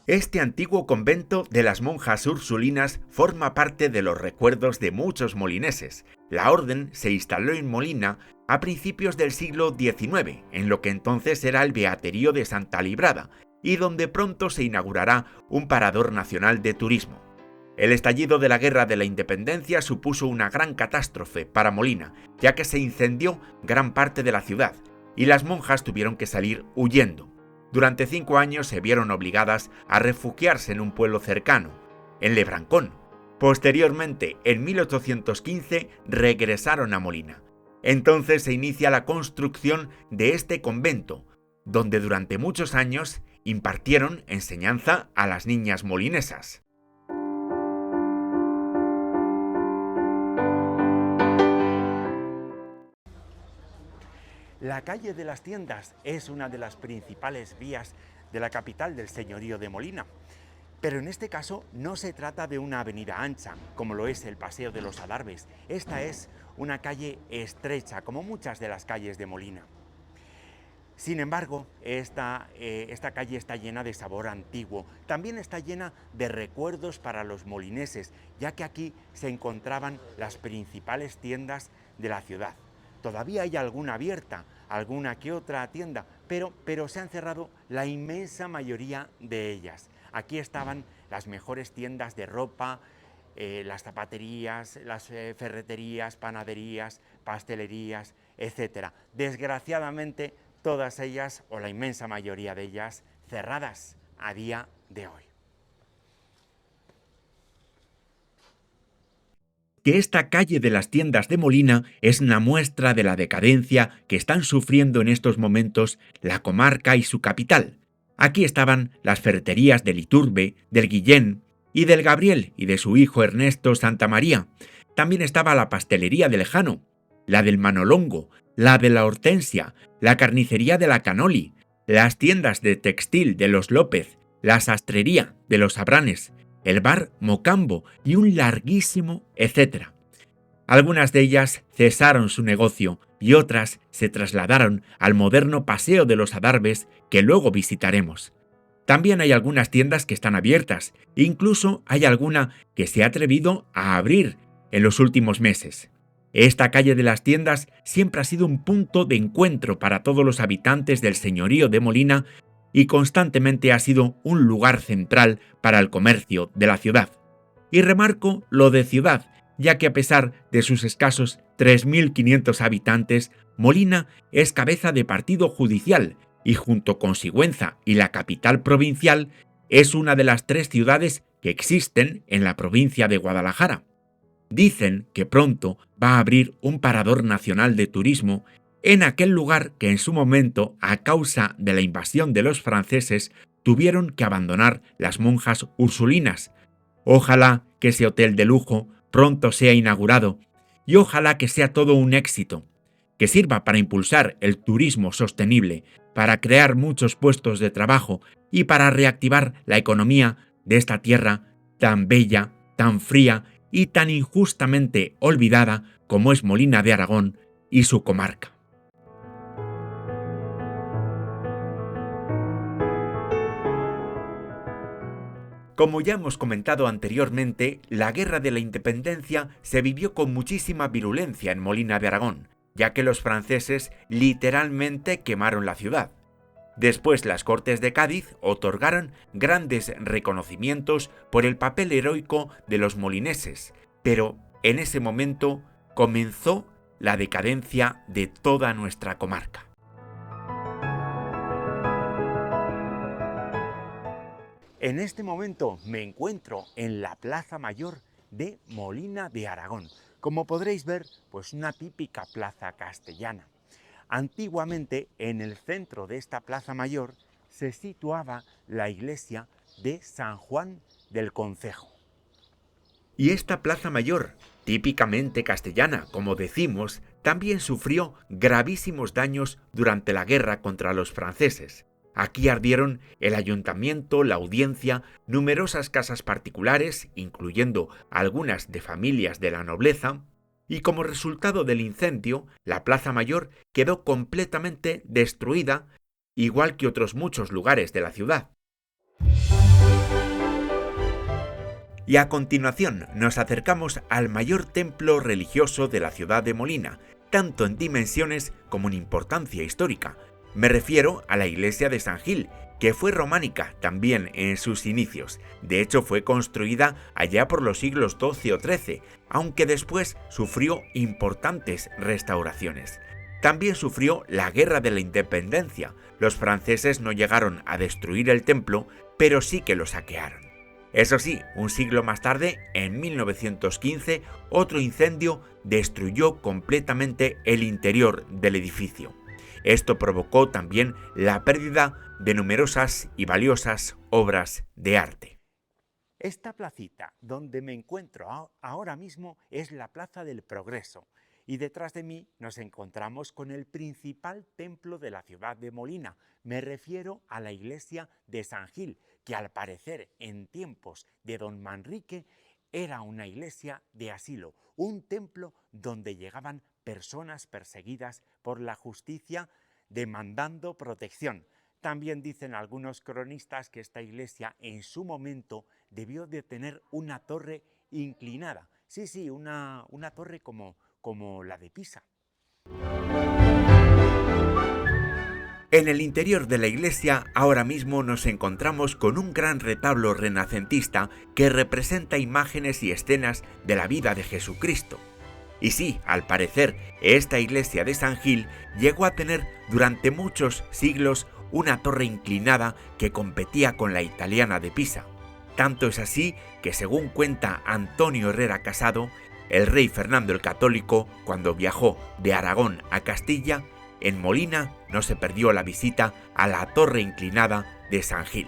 Este antiguo convento de las monjas ursulinas forma parte de los recuerdos de muchos molineses. La orden se instaló en Molina a principios del siglo XIX, en lo que entonces era el Beaterío de Santa Librada, y donde pronto se inaugurará un parador nacional de turismo. El estallido de la Guerra de la Independencia supuso una gran catástrofe para Molina, ya que se incendió gran parte de la ciudad, y las monjas tuvieron que salir huyendo. Durante 5 años se vieron obligadas a refugiarse en un pueblo cercano, en Lebrancón. Posteriormente, en 1815, regresaron a Molina. Entonces se inicia la construcción de este convento, donde durante muchos años impartieron enseñanza a las niñas molinesas. La calle de las Tiendas es una de las principales vías de la capital del señorío de Molina. Pero en este caso no se trata de una avenida ancha, como lo es el Paseo de los Adarves. Esta es una calle estrecha, como muchas de las calles de Molina. Sin embargo, esta calle está llena de sabor antiguo. También está llena de recuerdos para los molineses, ya que aquí se encontraban las principales tiendas de la ciudad. Todavía hay alguna abierta, alguna que otra tienda, pero se han cerrado la inmensa mayoría de ellas. Aquí estaban las mejores tiendas de ropa, las zapaterías, las ferreterías, panaderías, pastelerías, etc. Desgraciadamente, todas ellas, o la inmensa mayoría de ellas, cerradas a día de hoy. Que esta calle de las Tiendas de Molina es una muestra de la decadencia que están sufriendo en estos momentos la comarca y su capital. Aquí estaban las ferreterías del Iturbe, del Guillén y del Gabriel y de su hijo Ernesto Santamaría. También estaba la pastelería del Jano, la del Manolongo, la de la Hortensia, la carnicería de la Canoli, las tiendas de textil de los López, la sastrería de los Abranes, el bar Mocambo y un larguísimo etcétera. Algunas de ellas cesaron su negocio y otras se trasladaron al moderno Paseo de los Adarves que luego visitaremos. También hay algunas tiendas que están abiertas, incluso hay alguna que se ha atrevido a abrir en los últimos meses. Esta calle de las Tiendas siempre ha sido un punto de encuentro para todos los habitantes del señorío de Molina y constantemente ha sido un lugar central para el comercio de la ciudad. Y remarco lo de ciudad, ya que a pesar de sus escasos 3.500 habitantes, Molina es cabeza de partido judicial y junto con Sigüenza y la capital provincial es una de las 3 ciudades que existen en la provincia de Guadalajara. Dicen que pronto va a abrir un parador nacional de turismo en aquel lugar que en su momento, a causa de la invasión de los franceses, tuvieron que abandonar las monjas ursulinas. Ojalá que ese hotel de lujo pronto sea inaugurado y ojalá que sea todo un éxito, que sirva para impulsar el turismo sostenible, para crear muchos puestos de trabajo y para reactivar la economía de esta tierra tan bella, tan fría y tan injustamente olvidada como es Molina de Aragón y su comarca. Como ya hemos comentado anteriormente, la Guerra de la Independencia se vivió con muchísima virulencia en Molina de Aragón, ya que los franceses literalmente quemaron la ciudad. Después las Cortes de Cádiz otorgaron grandes reconocimientos por el papel heroico de los molineses, pero en ese momento comenzó la decadencia de toda nuestra comarca. En este momento me encuentro en la Plaza Mayor de Molina de Aragón. Como podréis ver, pues una típica plaza castellana. Antiguamente, en el centro de esta Plaza Mayor se situaba la iglesia de San Juan del Concejo. Y esta Plaza Mayor, típicamente castellana, como decimos, también sufrió gravísimos daños durante la guerra contra los franceses. Aquí ardieron el ayuntamiento, la audiencia, numerosas casas particulares, incluyendo algunas de familias de la nobleza, y como resultado del incendio, la Plaza Mayor quedó completamente destruida, igual que otros muchos lugares de la ciudad. Y a continuación nos acercamos al mayor templo religioso de la ciudad de Molina, tanto en dimensiones como en importancia histórica. Me refiero a la iglesia de San Gil, que fue románica también en sus inicios. De hecho, fue construida allá por los siglos XII o XIII, aunque después sufrió importantes restauraciones. También sufrió la Guerra de la Independencia. Los franceses no llegaron a destruir el templo, pero sí que lo saquearon. Eso sí, un siglo más tarde, en 1915, otro incendio destruyó completamente el interior del edificio. Esto provocó también la pérdida de numerosas y valiosas obras de arte. Esta placita donde me encuentro ahora mismo es la Plaza del Progreso, y detrás de mí nos encontramos con el principal templo de la ciudad de Molina. Me refiero a la iglesia de San Gil, que al parecer en tiempos de don Manrique era una iglesia de asilo, un templo donde llegaban personas perseguidas por la justicia demandando protección. También dicen algunos cronistas que esta iglesia en su momento debió de tener una torre inclinada. Sí, una torre como la de Pisa. En el interior de la iglesia ahora mismo nos encontramos con un gran retablo renacentista que representa imágenes y escenas de la vida de Jesucristo. Y sí, al parecer, esta iglesia de San Gil llegó a tener durante muchos siglos una torre inclinada que competía con la italiana de Pisa. Tanto es así que, según cuenta Antonio Herrera Casado, el rey Fernando el Católico, cuando viajó de Aragón a Castilla, en Molina no se perdió la visita a la torre inclinada de San Gil.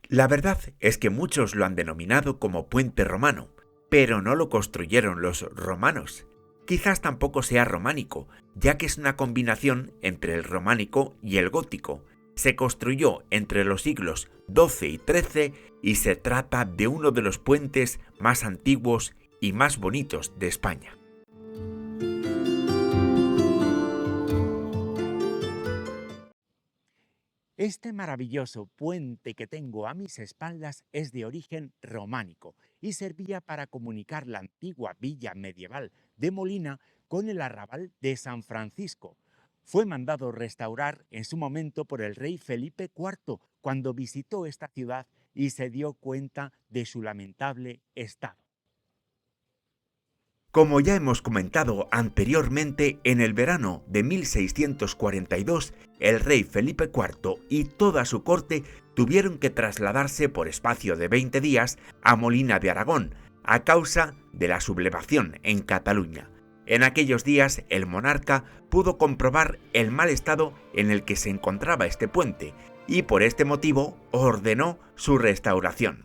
La verdad es que muchos lo han denominado como puente romano, pero no lo construyeron los romanos. Quizás tampoco sea románico, ya que es una combinación entre el románico y el gótico. Se construyó entre los siglos XII y XIII y se trata de uno de los puentes más antiguos y más bonitos de España. Este maravilloso puente que tengo a mis espaldas es de origen románico y servía para comunicar la antigua villa medieval de Molina con el arrabal de San Francisco. Fue mandado restaurar en su momento por el rey Felipe IV cuando visitó esta ciudad y se dio cuenta de su lamentable estado. Como ya hemos comentado anteriormente, en el verano de 1642, el rey Felipe IV y toda su corte tuvieron que trasladarse por espacio de 20 días a Molina de Aragón, a causa de la sublevación en Cataluña. En aquellos días, el monarca pudo comprobar el mal estado en el que se encontraba este puente y por este motivo ordenó su restauración.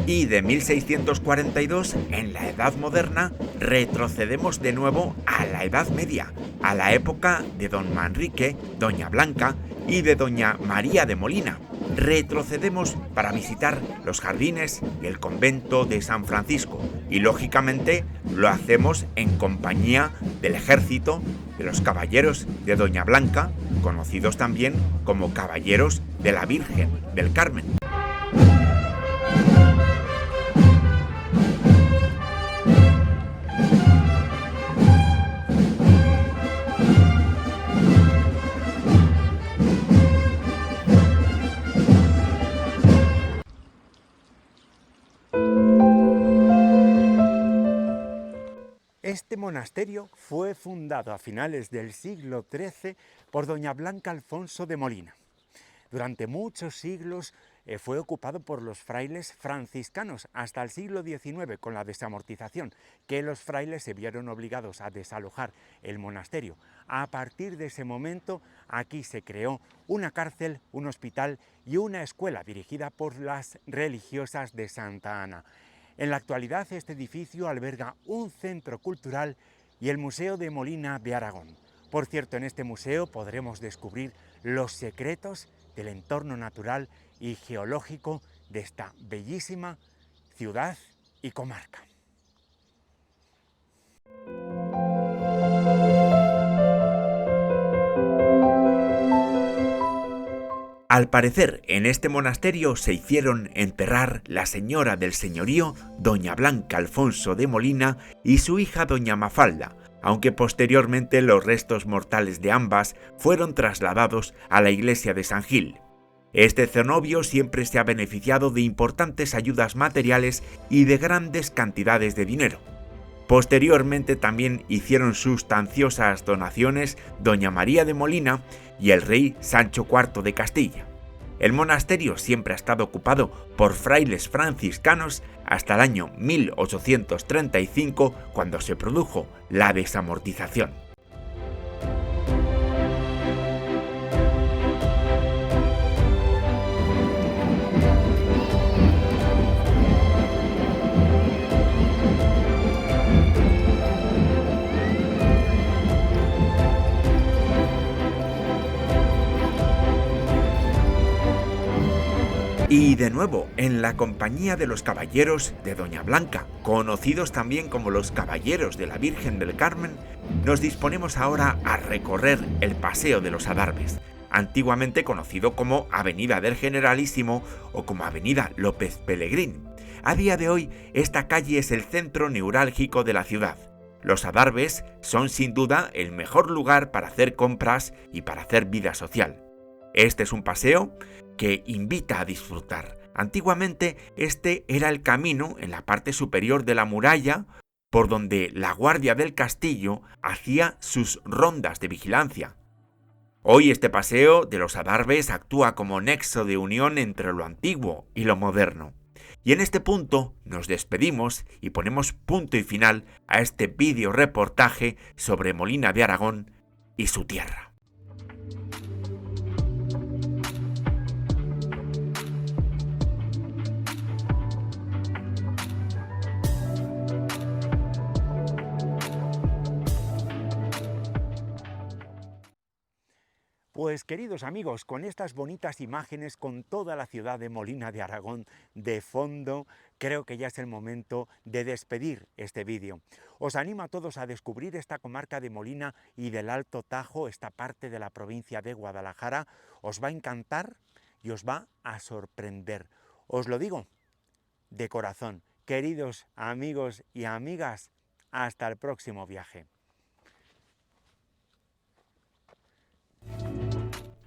Y de 1642, en la Edad Moderna, retrocedemos de nuevo a la Edad Media, a la época de don Manrique, doña Blanca y de doña María de Molina. Retrocedemos para visitar los jardines y el convento de San Francisco y lógicamente lo hacemos en compañía del ejército de los caballeros de doña Blanca, conocidos también como caballeros de la Virgen del Carmen. Este monasterio fue fundado a finales del siglo XIII por doña Blanca Alfonso de Molina. Durante muchos siglos fue ocupado por los frailes franciscanos hasta el siglo XIX con la desamortización, que los frailes se vieron obligados a desalojar el monasterio. A partir de ese momento aquí se creó una cárcel, un hospital y una escuela dirigida por las religiosas de Santa Ana. En la actualidad este edificio alberga un centro cultural y el Museo de Molina de Aragón. Por cierto, en este museo podremos descubrir los secretos del entorno natural y geológico de esta bellísima ciudad y comarca. Al parecer, en este monasterio se hicieron enterrar la señora del señorío, doña Blanca Alfonso de Molina, y su hija doña Mafalda, aunque posteriormente los restos mortales de ambas fueron trasladados a la iglesia de San Gil. Este cenobio siempre se ha beneficiado de importantes ayudas materiales y de grandes cantidades de dinero. Posteriormente también hicieron sustanciosas donaciones doña María de Molina y el rey Sancho IV de Castilla. El monasterio siempre ha estado ocupado por frailes franciscanos hasta el año 1835, cuando se produjo la desamortización. Y de nuevo, en la compañía de los caballeros de Doña Blanca, conocidos también como los Caballeros de la Virgen del Carmen, nos disponemos ahora a recorrer el Paseo de los Adarves, antiguamente conocido como Avenida del Generalísimo o como Avenida López Pelegrín. A día de hoy, esta calle es el centro neurálgico de la ciudad. Los Adarves son sin duda el mejor lugar para hacer compras y para hacer vida social. Este es un paseo que invita a disfrutar. Antiguamente este era el camino en la parte superior de la muralla por donde la guardia del castillo hacía sus rondas de vigilancia. Hoy este paseo de los Adarves actúa como nexo de unión entre lo antiguo y lo moderno. Y en este punto nos despedimos y ponemos punto y final a este vídeo reportaje sobre Molina de Aragón y su tierra. Pues queridos amigos, con estas bonitas imágenes, con toda la ciudad de Molina de Aragón de fondo, creo que ya es el momento de despedir este vídeo. Os animo a todos a descubrir esta comarca de Molina y del Alto Tajo, esta parte de la provincia de Guadalajara. Os va a encantar y os va a sorprender. Os lo digo de corazón. Queridos amigos y amigas, hasta el próximo viaje.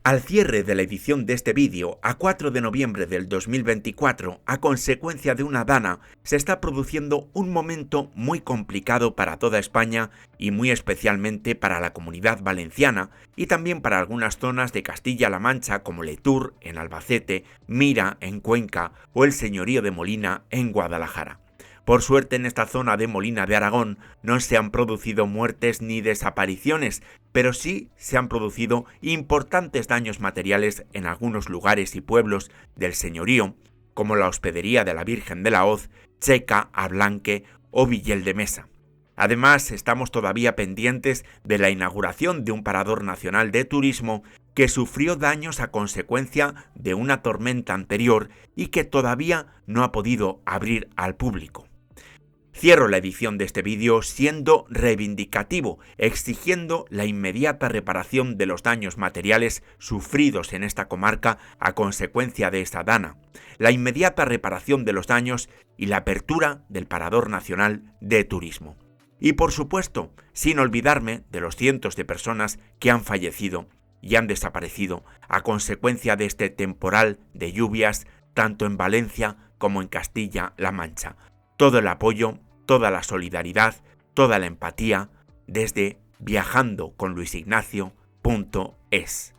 Al cierre de la edición de este vídeo, a 4 de noviembre del 2024, a consecuencia de una dana, se está produciendo un momento muy complicado para toda España y muy especialmente para la Comunidad Valenciana y también para algunas zonas de Castilla-La Mancha como Letur en Albacete, Mira en Cuenca o el Señorío de Molina en Guadalajara. Por suerte, en esta zona de Molina de Aragón no se han producido muertes ni desapariciones, pero sí se han producido importantes daños materiales en algunos lugares y pueblos del señorío, como la Hospedería de la Virgen de la Hoz, Checa, Ablanque o Villel de Mesa. Además, estamos todavía pendientes de la inauguración de un parador nacional de turismo que sufrió daños a consecuencia de una tormenta anterior y que todavía no ha podido abrir al público. Cierro la edición de este vídeo siendo reivindicativo, exigiendo la inmediata reparación de los daños materiales sufridos en esta comarca a consecuencia de esta dana, la inmediata reparación de los daños y la apertura del Parador Nacional de Turismo. Y por supuesto, sin olvidarme de los cientos de personas que han fallecido y han desaparecido a consecuencia de este temporal de lluvias tanto en Valencia como en Castilla-La Mancha. Todo el apoyo, toda la solidaridad, toda la empatía desde viajandoconluisignacio.es.